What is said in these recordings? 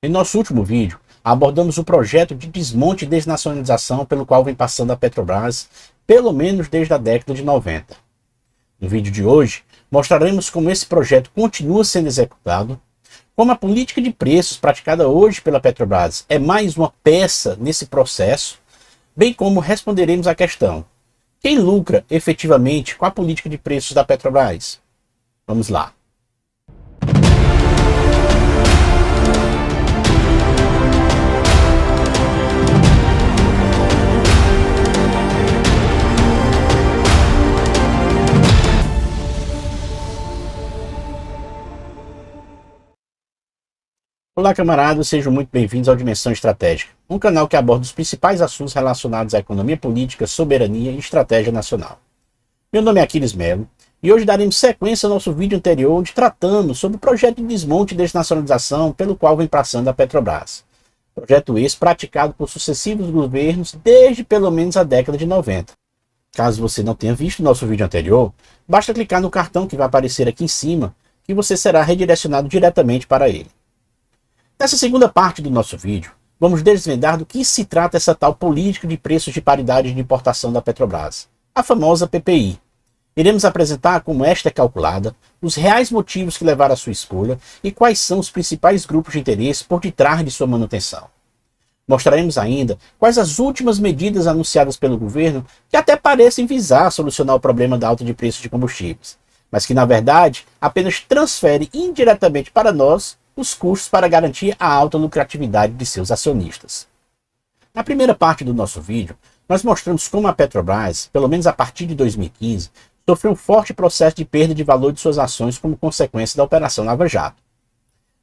Em nosso último vídeo, abordamos o projeto de desmonte e desnacionalização pelo qual vem passando a Petrobras, pelo menos desde a década de 90. No vídeo de hoje, mostraremos como esse projeto continua sendo executado, como a política de preços praticada hoje pela Petrobras é mais uma peça nesse processo, bem como responderemos à questão: quem lucra efetivamente com a política de preços da Petrobras? Vamos lá. Olá, camaradas, sejam muito bem-vindos ao Dimensão Estratégica, um canal que aborda os principais assuntos relacionados à economia política, soberania e estratégia nacional. Meu nome é Aquiles Melo e hoje daremos sequência ao nosso vídeo anterior, onde tratamos sobre o projeto de desmonte e desnacionalização pelo qual vem passando a Petrobras. Projeto esse praticado por sucessivos governos desde pelo menos a década de 90. Caso você não tenha visto o nosso vídeo anterior, basta clicar no cartão que vai aparecer aqui em cima, que você será redirecionado diretamente para ele. Nessa segunda parte do nosso vídeo, vamos desvendar do que se trata essa tal política de preços de paridade de importação da Petrobras, a famosa PPI. Iremos apresentar como esta é calculada, os reais motivos que levaram à sua escolha e quais são os principais grupos de interesse por detrás de sua manutenção. Mostraremos ainda quais as últimas medidas anunciadas pelo governo que até parecem visar solucionar o problema da alta de preços de combustíveis, mas que na verdade apenas transfere indiretamente para nós os custos para garantir a alta lucratividade de seus acionistas. Na primeira parte do nosso vídeo, nós mostramos como a Petrobras, pelo menos a partir de 2015, sofreu um forte processo de perda de valor de suas ações como consequência da Operação Lava Jato.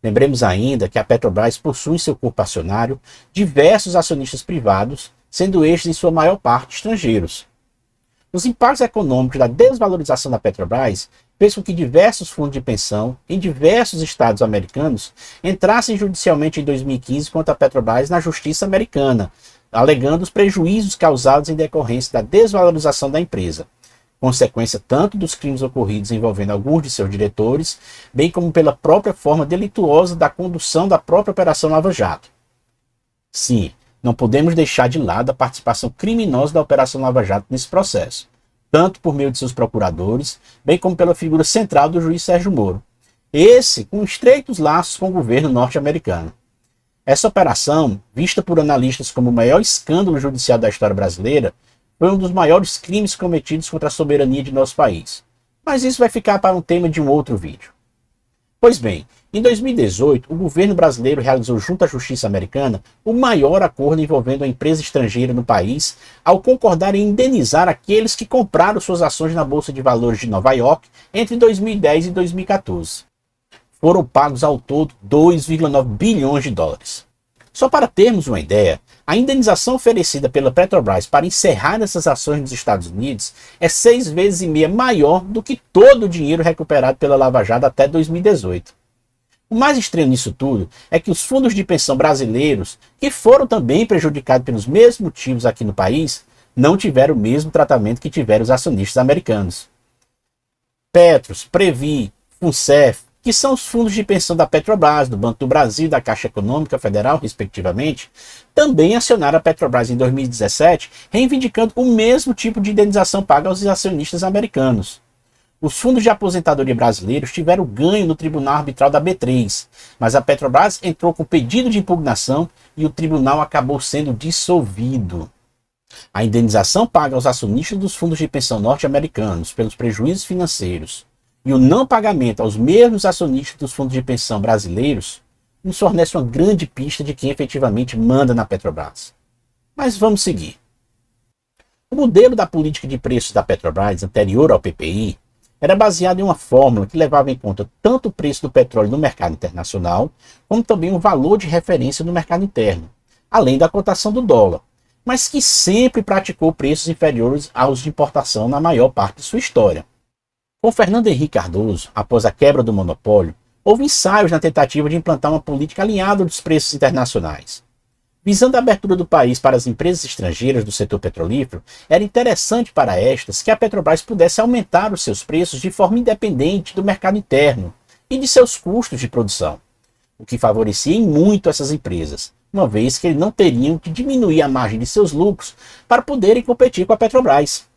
Lembremos ainda que a Petrobras possui em seu corpo acionário diversos acionistas privados, sendo estes em sua maior parte estrangeiros. Os impactos econômicos da desvalorização da Petrobras fez com que diversos fundos de pensão em diversos estados americanos entrassem judicialmente em 2015 contra a Petrobras na justiça americana, alegando os prejuízos causados em decorrência da desvalorização da empresa, consequência tanto dos crimes ocorridos envolvendo alguns de seus diretores, bem como pela própria forma delituosa da condução da própria Operação Lava Jato. Sim, não podemos deixar de lado a participação criminosa da Operação Lava Jato nesse processo, tanto por meio de seus procuradores, bem como pela figura central do juiz Sérgio Moro, esse com estreitos laços com o governo norte-americano. Essa operação, vista por analistas como o maior escândalo judicial da história brasileira, foi um dos maiores crimes cometidos contra a soberania de nosso país. Mas isso vai ficar para um tema de um outro vídeo. Pois bem, em 2018, o governo brasileiro realizou junto à justiça americana o maior acordo envolvendo a empresa estrangeira no país, ao concordar em indenizar aqueles que compraram suas ações na Bolsa de Valores de Nova York entre 2010 e 2014. Foram pagos ao todo 2,9 bilhões de dólares. Só para termos uma ideia, a indenização oferecida pela Petrobras para encerrar essas ações nos Estados Unidos é 6,5 vezes maior do que todo o dinheiro recuperado pela Lava Jato até 2018. O mais estranho nisso tudo é que os fundos de pensão brasileiros, que foram também prejudicados pelos mesmos motivos aqui no país, não tiveram o mesmo tratamento que tiveram os acionistas americanos. Petros, Previ, Funcef, que são os fundos de pensão da Petrobras, do Banco do Brasil e da Caixa Econômica Federal, respectivamente, também acionaram a Petrobras em 2017, reivindicando o mesmo tipo de indenização paga aos acionistas americanos. Os fundos de aposentadoria brasileiros tiveram ganho no Tribunal Arbitral da B3, mas a Petrobras entrou com pedido de impugnação e o tribunal acabou sendo dissolvido. A indenização paga aos acionistas dos fundos de pensão norte-americanos pelos prejuízos financeiros e o não pagamento aos mesmos acionistas dos fundos de pensão brasileiros nos fornece uma grande pista de quem efetivamente manda na Petrobras. Mas vamos seguir. O modelo da política de preços da Petrobras anterior ao PPI era baseado em uma fórmula que levava em conta tanto o preço do petróleo no mercado internacional, como também o valor de referência no mercado interno, além da cotação do dólar, mas que sempre praticou preços inferiores aos de importação na maior parte de sua história. Com Fernando Henrique Cardoso, após a quebra do monopólio, houve ensaios na tentativa de implantar uma política alinhada dos preços internacionais. Visando a abertura do país para as empresas estrangeiras do setor petrolífero, era interessante para estas que a Petrobras pudesse aumentar os seus preços de forma independente do mercado interno e de seus custos de produção. o que favorecia em muito essas empresas, uma vez que eles não teriam que diminuir a margem de seus lucros para poderem competir com a Petrobras.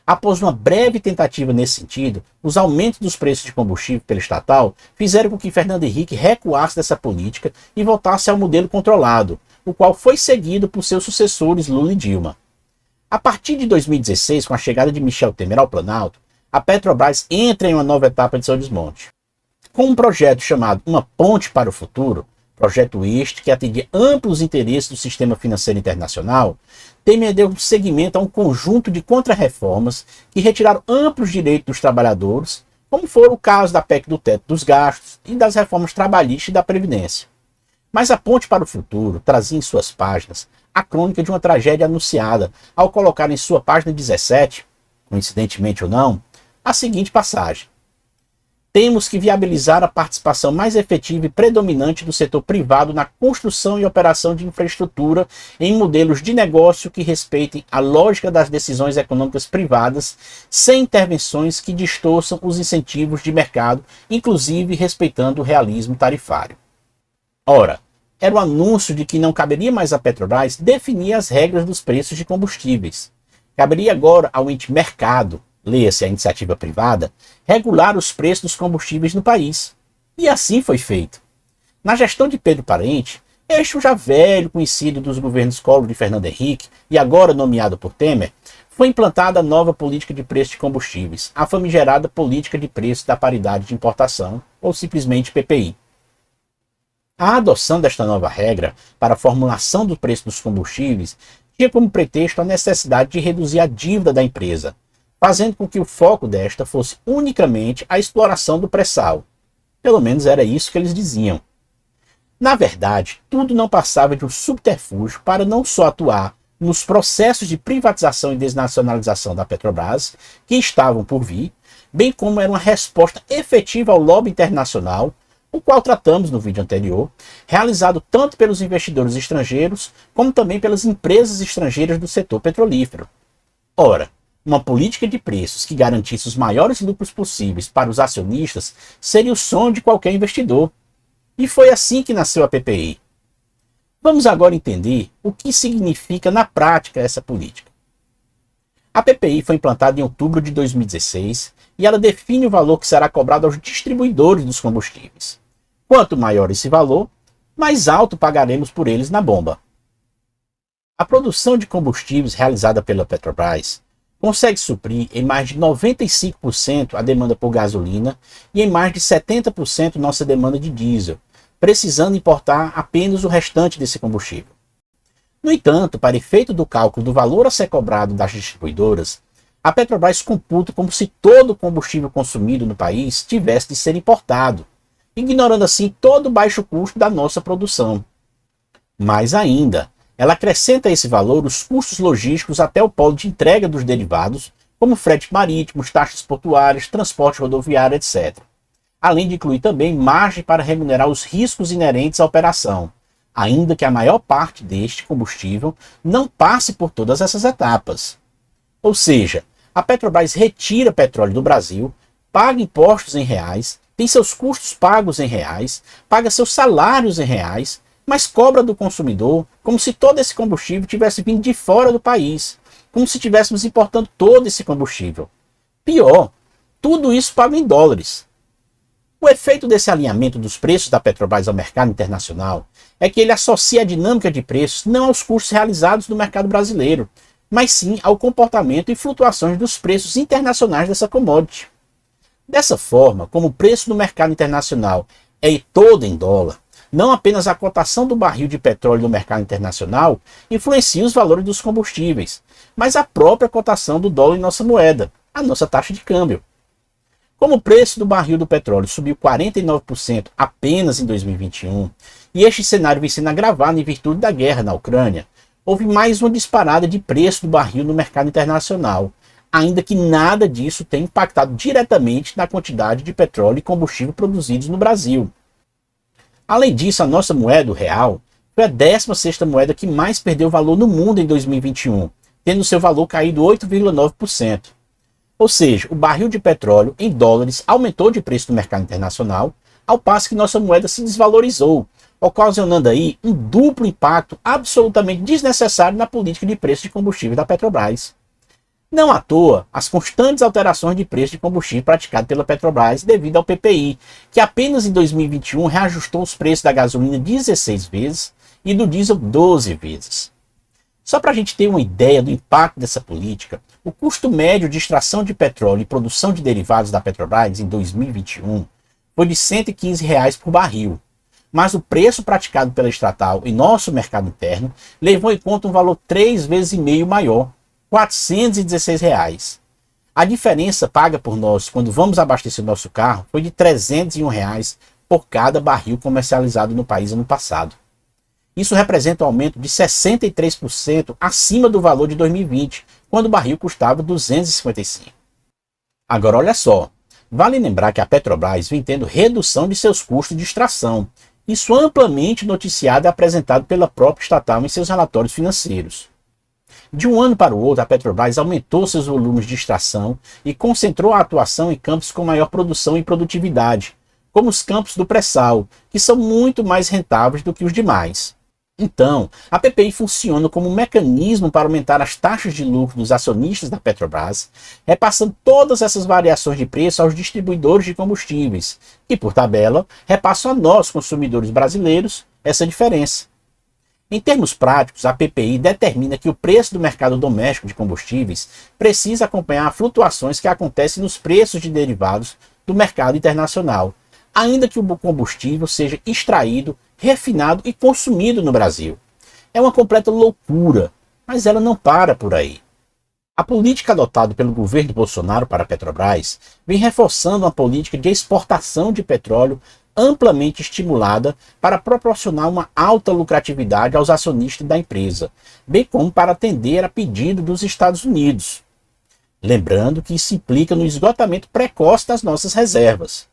Após uma breve tentativa nesse sentido, os aumentos dos preços de combustível pela estatal fizeram com que Fernando Henrique recuasse dessa política e voltasse ao modelo controlado, o qual foi seguido por seus sucessores Lula e Dilma. A partir de 2016, com a chegada de Michel Temer ao Planalto, a Petrobras entra em uma nova etapa de seu desmonte. Com um projeto chamado Uma Ponte para o Futuro, projeto este que atendia amplos interesses do sistema financeiro internacional, Temer deu seguimento a um conjunto de contrarreformas que retiraram amplos direitos dos trabalhadores, como foi o caso da PEC do teto dos gastos e das reformas trabalhistas e da Previdência. Mas a Ponte para o Futuro trazia em suas páginas a crônica de uma tragédia anunciada ao colocar em sua página 17, coincidentemente ou não, a seguinte passagem: temos que viabilizar a participação mais efetiva e predominante do setor privado na construção e operação de infraestrutura em modelos de negócio que respeitem a lógica das decisões econômicas privadas, sem intervenções que distorçam os incentivos de mercado, inclusive respeitando o realismo tarifário. Ora, era o anúncio de que não caberia mais à Petrobras definir as regras dos preços de combustíveis. Caberia agora ao ente mercado, leia-se a iniciativa privada, regular os preços dos combustíveis no país. E assim foi feito. Na gestão de Pedro Parente, este já velho conhecido dos governos Collor de Fernando Henrique e agora nomeado por Temer, foi implantada a nova política de preço de combustíveis, a famigerada política de preço da paridade de importação, ou simplesmente PPI. A adoção desta nova regra para a formulação do preço dos combustíveis tinha como pretexto a necessidade de reduzir a dívida da empresa, fazendo com que o foco desta fosse unicamente a exploração do pré-sal. Pelo menos era isso que eles diziam. Na verdade, tudo não passava de um subterfúgio para não só atuar nos processos de privatização e desnacionalização da Petrobras, que estavam por vir, bem como era uma resposta efetiva ao lobby internacional, o qual tratamos no vídeo anterior, realizado tanto pelos investidores estrangeiros, como também pelas empresas estrangeiras do setor petrolífero. Ora, uma política de preços que garantisse os maiores lucros possíveis para os acionistas seria o sonho de qualquer investidor. E foi assim que nasceu a PPI. Vamos agora entender o que significa na prática essa política. A PPI foi implantada em outubro de 2016 e ela define o valor que será cobrado aos distribuidores dos combustíveis. Quanto maior esse valor, mais alto pagaremos por eles na bomba. A produção de combustíveis realizada pela Petrobras consegue suprir em mais de 95% a demanda por gasolina e em mais de 70% nossa demanda de diesel, precisando importar apenas o restante desse combustível. No entanto, para efeito do cálculo do valor a ser cobrado das distribuidoras, a Petrobras computa como se todo o combustível consumido no país tivesse de ser importado, ignorando assim todo o baixo custo da nossa produção. Mais ainda, ela acrescenta a esse valor os custos logísticos até o polo de entrega dos derivados, como fretes marítimos, taxas portuárias, transporte rodoviário, etc. Além de incluir também margem para remunerar os riscos inerentes à operação, ainda que a maior parte deste combustível não passe por todas essas etapas. Ou seja, a Petrobras retira petróleo do Brasil, paga impostos em reais, tem seus custos pagos em reais, paga seus salários em reais, mas cobra do consumidor como se todo esse combustível tivesse vindo de fora do país, como se estivéssemos importando todo esse combustível. Pior, tudo isso pago em dólares. O efeito desse alinhamento dos preços da Petrobras ao mercado internacional é que ele associa a dinâmica de preços não aos custos realizados no mercado brasileiro, mas sim ao comportamento e flutuações dos preços internacionais dessa commodity. Dessa forma, como o preço no mercado internacional é todo em dólar, não apenas a cotação do barril de petróleo no mercado internacional influencia os valores dos combustíveis, mas a própria cotação do dólar em nossa moeda, a nossa taxa de câmbio. Como o preço do barril do petróleo subiu 49% apenas em 2021, e este cenário vem sendo agravado em virtude da guerra na Ucrânia, houve mais uma disparada de preço do barril no mercado internacional, ainda que nada disso tenha impactado diretamente na quantidade de petróleo e combustível produzidos no Brasil. Além disso, a nossa moeda, o real, foi a 16ª moeda que mais perdeu valor no mundo em 2021, tendo seu valor caído 8,9%. Ou seja, o barril de petróleo em dólares aumentou de preço no mercado internacional, ao passo que nossa moeda se desvalorizou, ocasionando aí um duplo impacto absolutamente desnecessário na política de preço de combustível da Petrobras. Não à toa, as constantes alterações de preço de combustível praticadas pela Petrobras devido ao PPI, que apenas em 2021 reajustou os preços da gasolina 16 vezes e do diesel 12 vezes. Só para a gente ter uma ideia do impacto dessa política, o custo médio de extração de petróleo e produção de derivados da Petrobras em 2021 foi de R$ 115 por barril, mas o preço praticado pela estatal em nosso mercado interno levou em conta um valor 3,5 vezes maior, R$ 416. A diferença paga por nós quando vamos abastecer nosso carro foi de R$ 301 por cada barril comercializado no país ano passado. Isso representa um aumento de 63% acima do valor de 2020, quando o barril custava 255. Agora olha só, vale lembrar que a Petrobras vem tendo redução de seus custos de extração. Isso amplamente noticiado e apresentado pela própria estatal em seus relatórios financeiros. De um ano para o outro, a Petrobras aumentou seus volumes de extração e concentrou a atuação em campos com maior produção e produtividade, como os campos do pré-sal, que são muito mais rentáveis do que os demais. Então, a PPI funciona como um mecanismo para aumentar as taxas de lucro dos acionistas da Petrobras, repassando todas essas variações de preço aos distribuidores de combustíveis, que, por tabela, repassam a nós, consumidores brasileiros, essa diferença. Em termos práticos, a PPI determina que o preço do mercado doméstico de combustíveis precisa acompanhar flutuações que acontecem nos preços de derivados do mercado internacional, ainda que o combustível seja extraído, refinado e consumido no Brasil. É uma completa loucura, mas ela não para por aí. A política adotada pelo governo Bolsonaro para a Petrobras vem reforçando uma política de exportação de petróleo amplamente estimulada para proporcionar uma alta lucratividade aos acionistas da empresa, bem como para atender a pedido dos Estados Unidos. Lembrando que isso implica no esgotamento precoce das nossas reservas.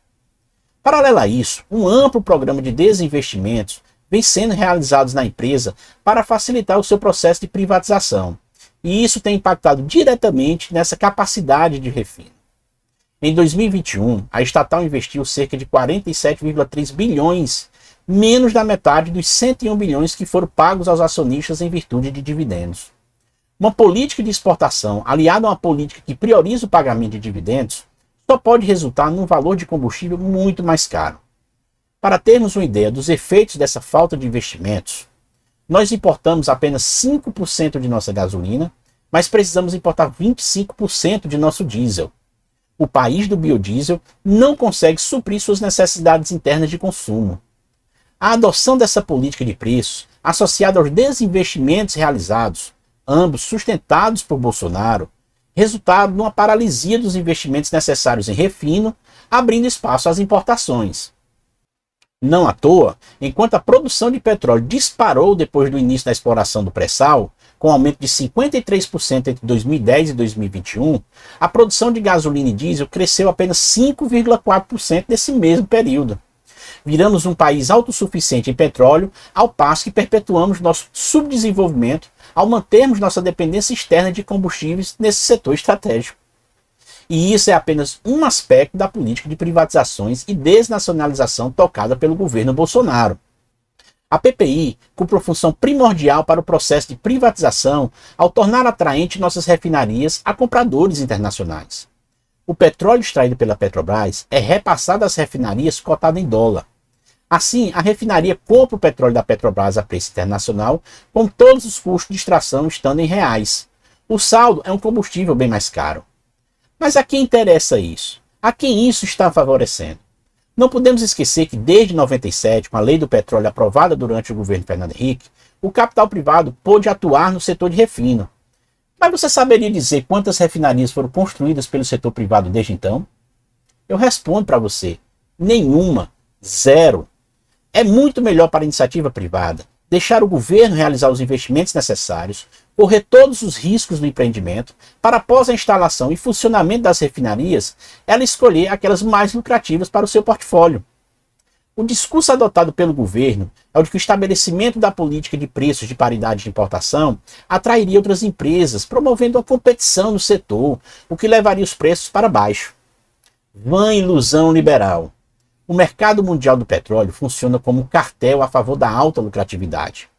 Paralelo a isso, um amplo programa de desinvestimentos vem sendo realizado na empresa para facilitar o seu processo de privatização, e isso tem impactado diretamente nessa capacidade de refino. Em 2021, a estatal investiu cerca de 47,3 bilhões, menos da metade dos 101 bilhões que foram pagos aos acionistas em virtude de dividendos. Uma política de exportação aliada a uma política que prioriza o pagamento de dividendos só pode resultar num valor de combustível muito mais caro. Para termos uma ideia dos efeitos dessa falta de investimentos, nós importamos apenas 5% de nossa gasolina, mas precisamos importar 25% de nosso diesel. O país do biodiesel não consegue suprir suas necessidades internas de consumo. A adoção dessa política de preço, associada aos desinvestimentos realizados, ambos sustentados por Bolsonaro, resultaram numa paralisia dos investimentos necessários em refino, abrindo espaço às importações. Não à toa, enquanto a produção de petróleo disparou depois do início da exploração do pré-sal, com aumento de 53% entre 2010 e 2021, a produção de gasolina e diesel cresceu apenas 5,4% nesse mesmo período. Viramos um país autossuficiente em petróleo, ao passo que perpetuamos nosso subdesenvolvimento ao mantermos nossa dependência externa de combustíveis nesse setor estratégico. E isso é apenas um aspecto da política de privatizações e desnacionalização tocada pelo governo Bolsonaro. A PPI cumpre uma função primordial para o processo de privatização ao tornar atraente nossas refinarias a compradores internacionais. O petróleo extraído pela Petrobras é repassado às refinarias cotado em dólar. Assim, a refinaria compra o petróleo da Petrobras a preço internacional, com todos os custos de extração estando em reais. O saldo é um combustível bem mais caro. Mas a quem interessa isso? A quem isso está favorecendo? Não podemos esquecer que desde 97, com a lei do petróleo aprovada durante o governo Fernando Henrique, o capital privado pôde atuar no setor de refino. Mas você saberia dizer quantas refinarias foram construídas pelo setor privado desde então? Eu respondo para você, nenhuma, zero. É muito melhor para a iniciativa privada deixar o governo realizar os investimentos necessários, correr todos os riscos do empreendimento, para após a instalação e funcionamento das refinarias, ela escolher aquelas mais lucrativas para o seu portfólio. O discurso adotado pelo governo é o de que o estabelecimento da política de preços de paridade de importação atrairia outras empresas, promovendo a competição no setor, o que levaria os preços para baixo. Vã ilusão liberal. O mercado mundial do petróleo funciona como um cartel a favor da alta lucratividade.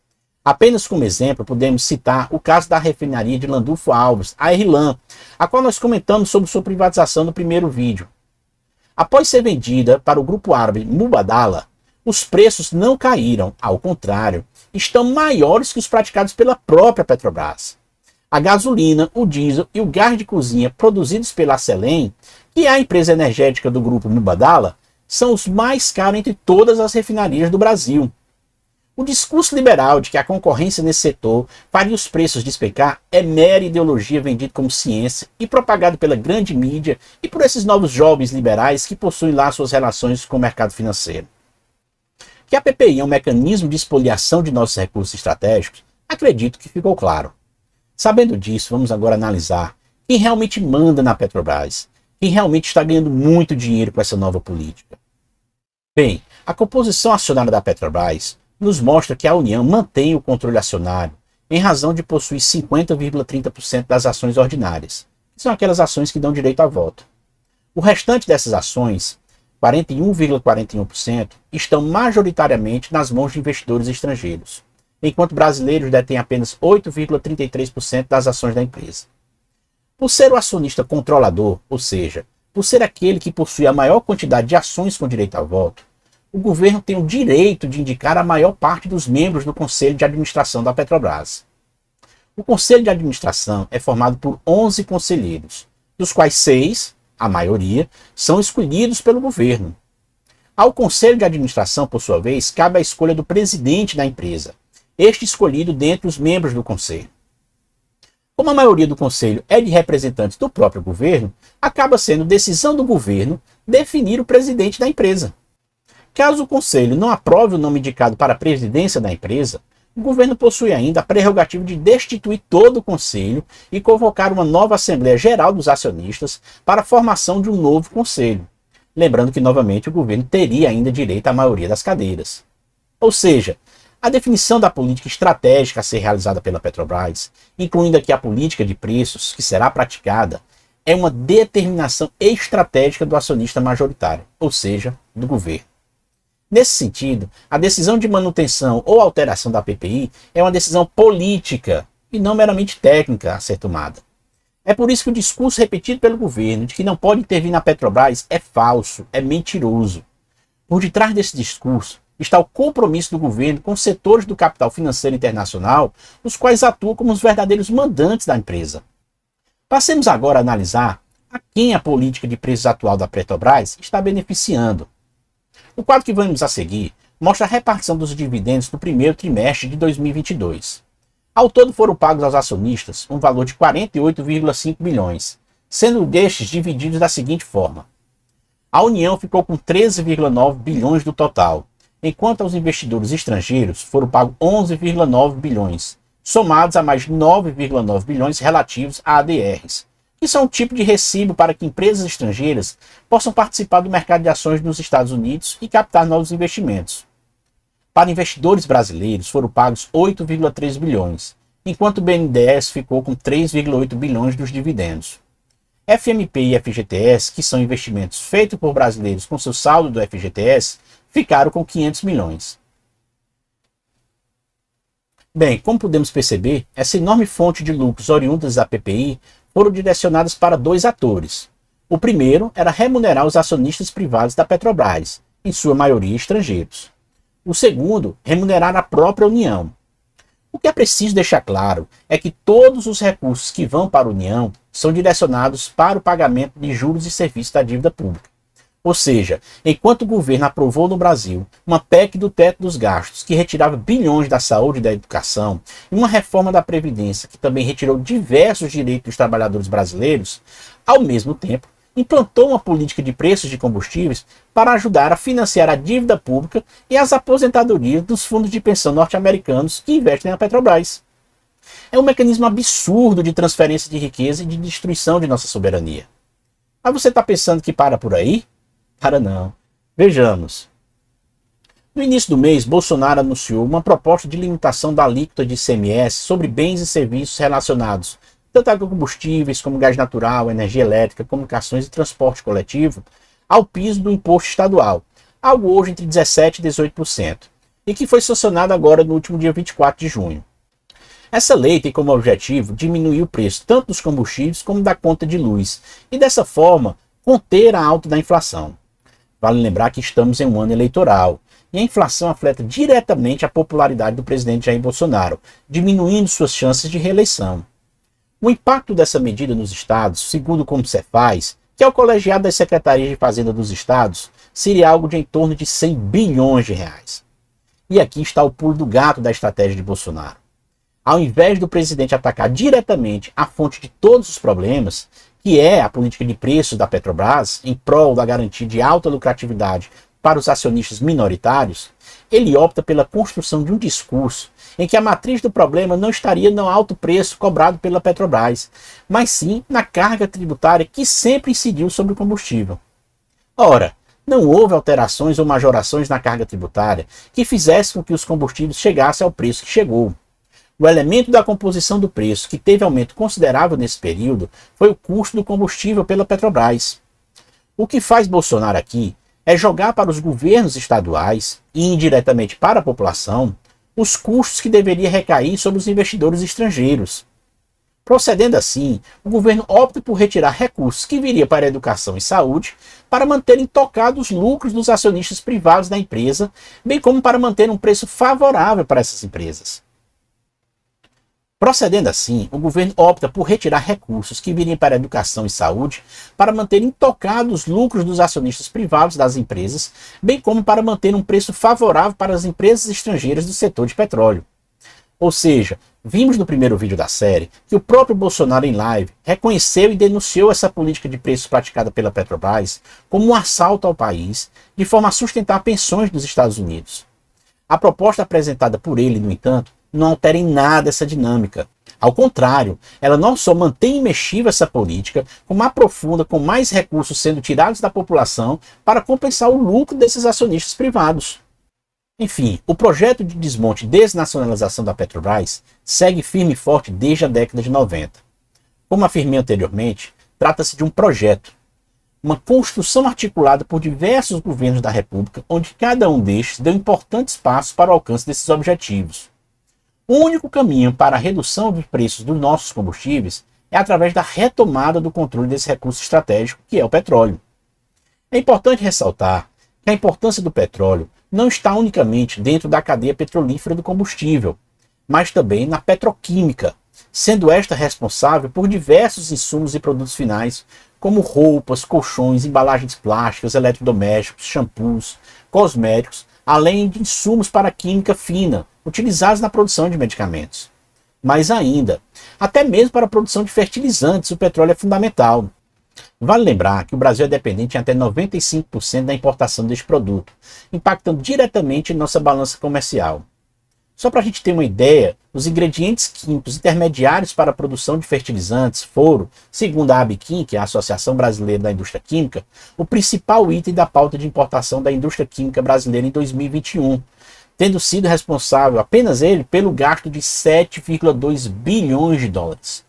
Apenas como exemplo, podemos citar o caso da refinaria de Landulfo Alves, a RLAM, a qual nós comentamos sobre sua privatização no primeiro vídeo. Após ser vendida para o grupo árabe Mubadala, os preços não caíram, ao contrário, estão maiores que os praticados pela própria Petrobras. A gasolina, o diesel e o gás de cozinha produzidos pela Selem, que é a empresa energética do grupo Mubadala, são os mais caros entre todas as refinarias do Brasil. O discurso liberal de que a concorrência nesse setor faria os preços despencar é mera ideologia vendida como ciência e propagado pela grande mídia e por esses novos jovens liberais que possuem lá suas relações com o mercado financeiro. Que a PPI é um mecanismo de espoliação de nossos recursos estratégicos, acredito que ficou claro. Sabendo disso, vamos agora analisar quem realmente manda na Petrobras, quem realmente está ganhando muito dinheiro com essa nova política. Bem, a composição acionária da Petrobras nos mostra que a União mantém o controle acionário em razão de possuir 50,30% das ações ordinárias, que são aquelas ações que dão direito a voto. O restante dessas ações, 41,41%, estão majoritariamente nas mãos de investidores estrangeiros, enquanto brasileiros detêm apenas 8,33% das ações da empresa. Por ser o acionista controlador, ou seja, por ser aquele que possui a maior quantidade de ações com direito a voto, o governo tem o direito de indicar a maior parte dos membros do Conselho de Administração da Petrobras. O Conselho de Administração é formado por 11 conselheiros, dos quais 6, a maioria, são escolhidos pelo governo. Ao Conselho de Administração, por sua vez, cabe a escolha do presidente da empresa, este escolhido dentre os membros do Conselho. Como a maioria do Conselho é de representantes do próprio governo, acaba sendo decisão do governo definir o presidente da empresa. Caso o Conselho não aprove o nome indicado para a presidência da empresa, o governo possui ainda a prerrogativa de destituir todo o Conselho e convocar uma nova Assembleia Geral dos Acionistas para a formação de um novo Conselho. Lembrando que, novamente, o governo teria ainda direito à maioria das cadeiras. Ou seja, a definição da política estratégica a ser realizada pela Petrobras, incluindo aqui a política de preços que será praticada, é uma determinação estratégica do acionista majoritário, ou seja, do governo. Nesse sentido, a decisão de manutenção ou alteração da PPI é uma decisão política e não meramente técnica a ser tomada. É por isso que o discurso repetido pelo governo de que não pode intervir na Petrobras é falso, é mentiroso. Por detrás desse discurso está o compromisso do governo com os setores do capital financeiro internacional, os quais atuam como os verdadeiros mandantes da empresa. Passemos agora a analisar a quem a política de preços atual da Petrobras está beneficiando. O quadro que vamos a seguir mostra a repartição dos dividendos no primeiro trimestre de 2022. Ao todo foram pagos aos acionistas um valor de 48,5 bilhões, sendo destes divididos da seguinte forma. A União ficou com 13,9 bilhões do total, enquanto aos investidores estrangeiros foram pagos 11,9 bilhões, somados a mais de 9,9 bilhões relativos a ADRs, que são um tipo de recibo para que empresas estrangeiras possam participar do mercado de ações nos Estados Unidos e captar novos investimentos. Para investidores brasileiros foram pagos 8,3 bilhões, enquanto o BNDES ficou com 3,8 bilhões dos dividendos. FMP e FGTS, que são investimentos feitos por brasileiros com seu saldo do FGTS, ficaram com 500 milhões. Bem, como podemos perceber, essa enorme fonte de lucros oriundas da PPI foram direcionadas para dois atores. O primeiro era remunerar os acionistas privados da Petrobras, em sua maioria estrangeiros. O segundo, remunerar a própria União. O que é preciso deixar claro é que todos os recursos que vão para a União são direcionados para o pagamento de juros e serviços da dívida pública. Ou seja, enquanto o governo aprovou no Brasil uma PEC do teto dos gastos que retirava bilhões da saúde e da educação e uma reforma da Previdência que também retirou diversos direitos dos trabalhadores brasileiros, ao mesmo tempo implantou uma política de preços de combustíveis para ajudar a financiar a dívida pública e as aposentadorias dos fundos de pensão norte-americanos que investem na Petrobras. É um mecanismo absurdo de transferência de riqueza e de destruição de nossa soberania. Mas você está pensando que para por aí? Para não. Vejamos. No início do mês, Bolsonaro anunciou uma proposta de limitação da alíquota de ICMS sobre bens e serviços relacionados tanto a combustíveis como gás natural, energia elétrica, comunicações e transporte coletivo, ao piso do imposto estadual, algo hoje entre 17% e 18%, e que foi sancionada agora no último dia 24 de junho. Essa lei tem como objetivo diminuir o preço tanto dos combustíveis como da conta de luz, e dessa forma conter a alta da inflação. Vale lembrar que estamos em um ano eleitoral, e a inflação afeta diretamente a popularidade do presidente Jair Bolsonaro, diminuindo suas chances de reeleição. O impacto dessa medida nos estados, segundo como se faz, que é o colegiado das secretarias de Fazenda dos estados, seria algo de em torno de 100 bilhões de reais. E aqui está o pulo do gato da estratégia de Bolsonaro. Ao invés do presidente atacar diretamente a fonte de todos os problemas, que é a política de preços da Petrobras, em prol da garantia de alta lucratividade para os acionistas minoritários, ele opta pela construção de um discurso em que a matriz do problema não estaria no alto preço cobrado pela Petrobras, mas sim na carga tributária que sempre incidiu sobre o combustível. Ora, não houve alterações ou majorações na carga tributária que fizessem com que os combustíveis chegassem ao preço que chegou. O elemento da composição do preço que teve aumento considerável nesse período foi o custo do combustível pela Petrobras. O que faz Bolsonaro aqui é jogar para os governos estaduais e indiretamente para a população os custos que deveria recair sobre os investidores estrangeiros. Procedendo assim, o governo opta por retirar recursos que viriam para a educação e saúde para manter intocados os lucros dos acionistas privados da empresa, bem como para manter um preço favorável para essas empresas. Procedendo assim, o governo opta por retirar recursos que viriam para a educação e saúde para manter intocados os lucros dos acionistas privados das empresas, bem como para manter um preço favorável para as empresas estrangeiras do setor de petróleo. Ou seja, vimos no primeiro vídeo da série que o próprio Bolsonaro em live reconheceu e denunciou essa política de preços praticada pela Petrobras como um assalto ao país, de forma a sustentar pensões dos Estados Unidos. A proposta apresentada por ele, no entanto, não altera em nada essa dinâmica. Ao contrário, ela não só mantém imexível essa política, como aprofunda com mais recursos sendo tirados da população para compensar o lucro desses acionistas privados. Enfim, o projeto de desmonte e desnacionalização da Petrobras segue firme e forte desde a década de 90. Como afirmei anteriormente, trata-se de um projeto, uma construção articulada por diversos governos da República, onde cada um destes deu importantes passos para o alcance desses objetivos. O único caminho para a redução dos preços dos nossos combustíveis é através da retomada do controle desse recurso estratégico, que é o petróleo. É importante ressaltar que a importância do petróleo não está unicamente dentro da cadeia petrolífera do combustível, mas também na petroquímica, sendo esta responsável por diversos insumos e produtos finais, como roupas, colchões, embalagens plásticas, eletrodomésticos, shampoos, cosméticos, além de insumos para a química fina, utilizados na produção de medicamentos. Mais ainda, até mesmo para a produção de fertilizantes, o petróleo é fundamental. Vale lembrar que o Brasil é dependente em até 95% da importação deste produto, impactando diretamente em nossa balança comercial. Só para a gente ter uma ideia, os ingredientes químicos intermediários para a produção de fertilizantes foram, segundo a ABQUIM, que é a Associação Brasileira da Indústria Química, o principal item da pauta de importação da indústria química brasileira em 2021, tendo sido responsável apenas ele pelo gasto de 7,2 bilhões de dólares.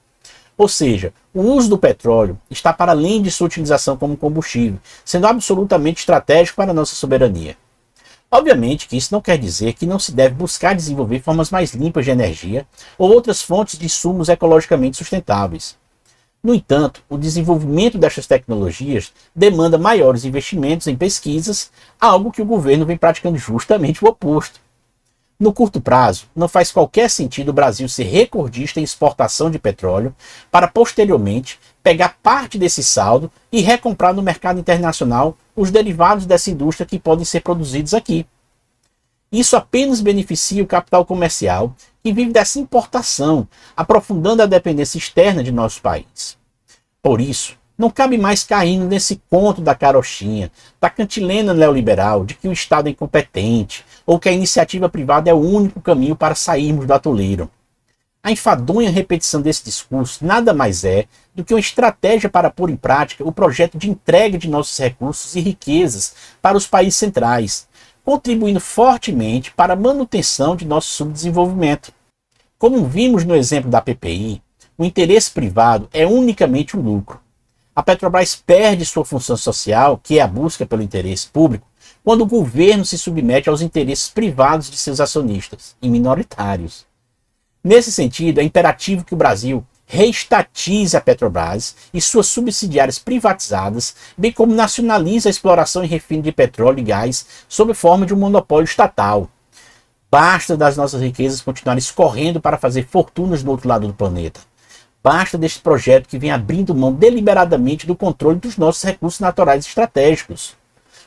Ou seja, o uso do petróleo está para além de sua utilização como combustível, sendo absolutamente estratégico para a nossa soberania. Obviamente que isso não quer dizer que não se deve buscar desenvolver formas mais limpas de energia ou outras fontes de insumos ecologicamente sustentáveis. No entanto, o desenvolvimento destas tecnologias demanda maiores investimentos em pesquisas, algo que o governo vem praticando justamente o oposto. No curto prazo, não faz qualquer sentido o Brasil ser recordista em exportação de petróleo para posteriormente pegar parte desse saldo e recomprar no mercado internacional os derivados dessa indústria que podem ser produzidos aqui. Isso apenas beneficia o capital comercial que vive dessa importação, aprofundando a dependência externa de nosso país. Por isso, não cabe mais caindo nesse conto da carochinha, da cantilena neoliberal de que o Estado é incompetente ou que a iniciativa privada é o único caminho para sairmos do atoleiro. A enfadonha repetição desse discurso nada mais é do que uma estratégia para pôr em prática o projeto de entrega de nossos recursos e riquezas para os países centrais, contribuindo fortemente para a manutenção de nosso subdesenvolvimento. Como vimos no exemplo da PPI, o interesse privado é unicamente o lucro. A Petrobras perde sua função social, que é a busca pelo interesse público, quando o governo se submete aos interesses privados de seus acionistas e minoritários. Nesse sentido, é imperativo que o Brasil reestatize a Petrobras e suas subsidiárias privatizadas, bem como nacionalize a exploração e refino de petróleo e gás sob forma de um monopólio estatal. Basta das nossas riquezas continuarem escorrendo para fazer fortunas do outro lado do planeta. Basta deste projeto que vem abrindo mão deliberadamente do controle dos nossos recursos naturais estratégicos.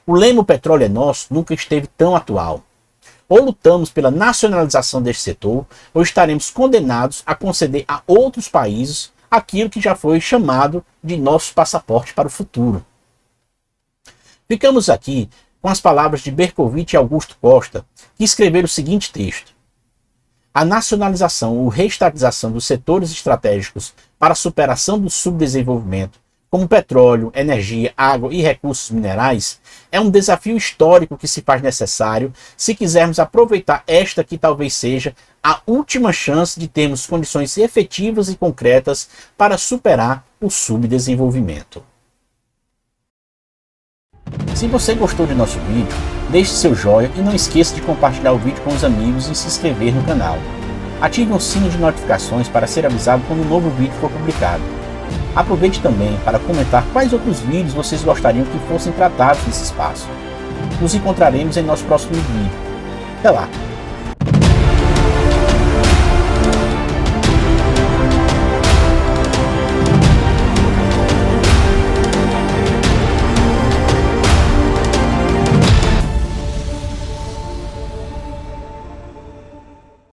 O lema "o petróleo é nosso" nunca esteve tão atual. Ou lutamos pela nacionalização deste setor, ou estaremos condenados a conceder a outros países aquilo que já foi chamado de nosso passaporte para o futuro. Ficamos aqui com as palavras de Bercovitch e Augusto Costa, que escreveram o seguinte texto: a nacionalização ou reestatização dos setores estratégicos para a superação do subdesenvolvimento, como petróleo, energia, água e recursos minerais, é um desafio histórico que se faz necessário se quisermos aproveitar esta que talvez seja a última chance de termos condições efetivas e concretas para superar o subdesenvolvimento. Se você gostou de nosso vídeo, deixe seu joinha e não esqueça de compartilhar o vídeo com os amigos e se inscrever no canal. Ative o sino de notificações para ser avisado quando um novo vídeo for publicado. Aproveite também para comentar quais outros vídeos vocês gostariam que fossem tratados nesse espaço. Nos encontraremos em nosso próximo vídeo. Até lá!